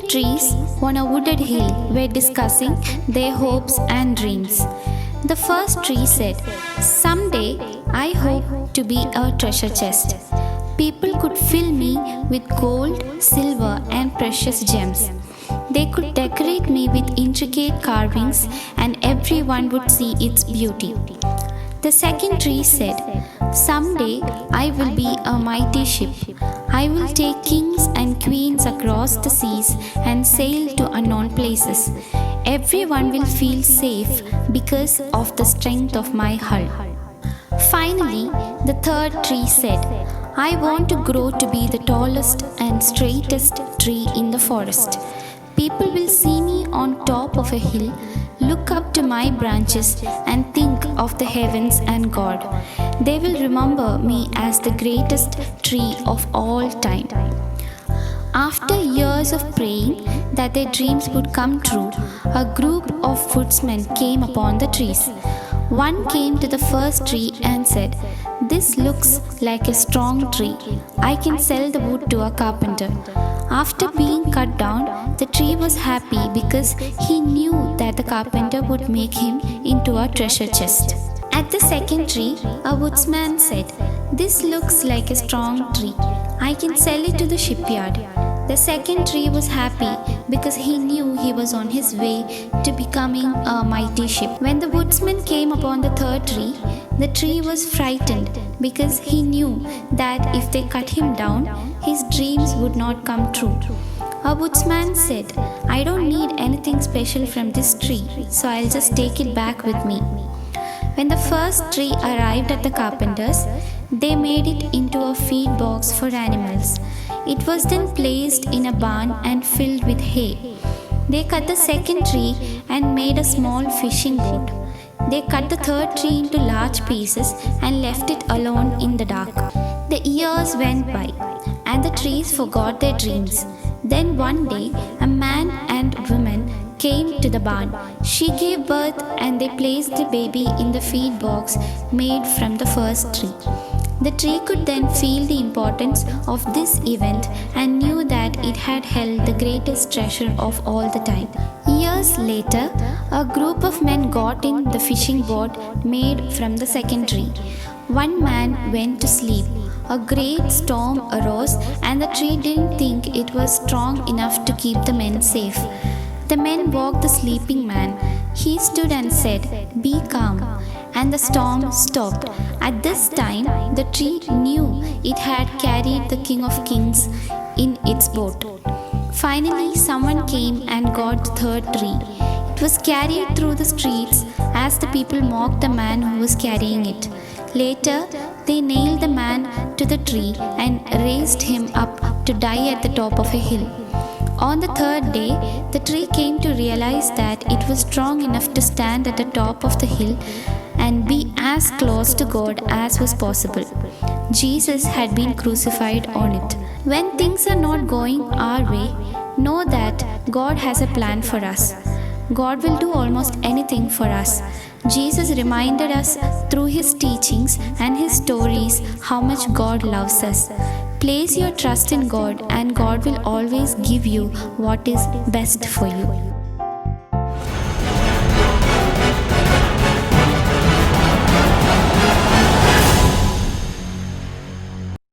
trees on a wooded hill were discussing their hopes and dreams. The first tree said, "Someday I hope to be a treasure chest. People could fill me with gold, silver, and precious gems. They could decorate me with intricate carvings, and everyone would see its beauty." The second tree said, "Someday I will be a mighty ship. I will take kings and queens across the seas and sail to unknown places. Everyone will feel safe because of the strength of my hull." Finally, the third tree said, "I want to grow to be the tallest and straightest tree in the forest. People will see me on top of a hill, look up to my branches, and think of the heavens and God. They will remember me as the greatest tree of all time." After years of praying that their dreams would come true, a group of woodsmen came upon the trees. One came to the first tree and said, "This looks like a strong tree. I can sell the wood to a carpenter." After being cut down, the tree was happy because he knew that the carpenter would make him into a treasure chest. At the second tree, a woodsman said, "This looks like a strong tree. I can sell it to the shipyard." The second tree was happy because he knew he was on his way to becoming a mighty ship. When the woodsman came upon the third tree, the tree was frightened because he knew that if they cut him down, his dreams would not come true. A woodsman said, "I don't need anything special from this tree, so I'll just take it back with me." When the first tree arrived at the carpenters, they made it into a feed box for animals. It was then placed in a barn and filled with hay. They cut the second tree and made a small fishing boat. They cut the third tree into large pieces and left it alone in the dark. The years went by, and the trees forgot their dreams. Then one day, a man and woman came to the barn. She gave birth, and they placed the baby in the feed box made from the first tree. The tree could then feel the importance of this event and knew that it had held the greatest treasure of all the time. Years later, a group of men got in the fishing boat made from the second tree. One man went to sleep. A great storm arose, and the tree didn't think it was strong enough to keep the men safe. The men woke the sleeping man. He stood and said, "Be calm," and the storm stopped. At this time, the tree knew it had carried the King of Kings in its boat. Finally, someone came and got the third tree. It was carried through the streets as the people mocked the man who was carrying it. Later, they nailed the man to the tree and raised him up to die at the top of a hill. On the third day, the tree came to realize that it was strong enough to stand at the top of the hill and be as close to God as was possible. Jesus had been crucified on it. When things are not going our way, know that God has a plan for us. God will do almost anything for us. Jesus reminded us through his teachings and his stories how much God loves us. Place your trust in God, and God will always give you what is best for you.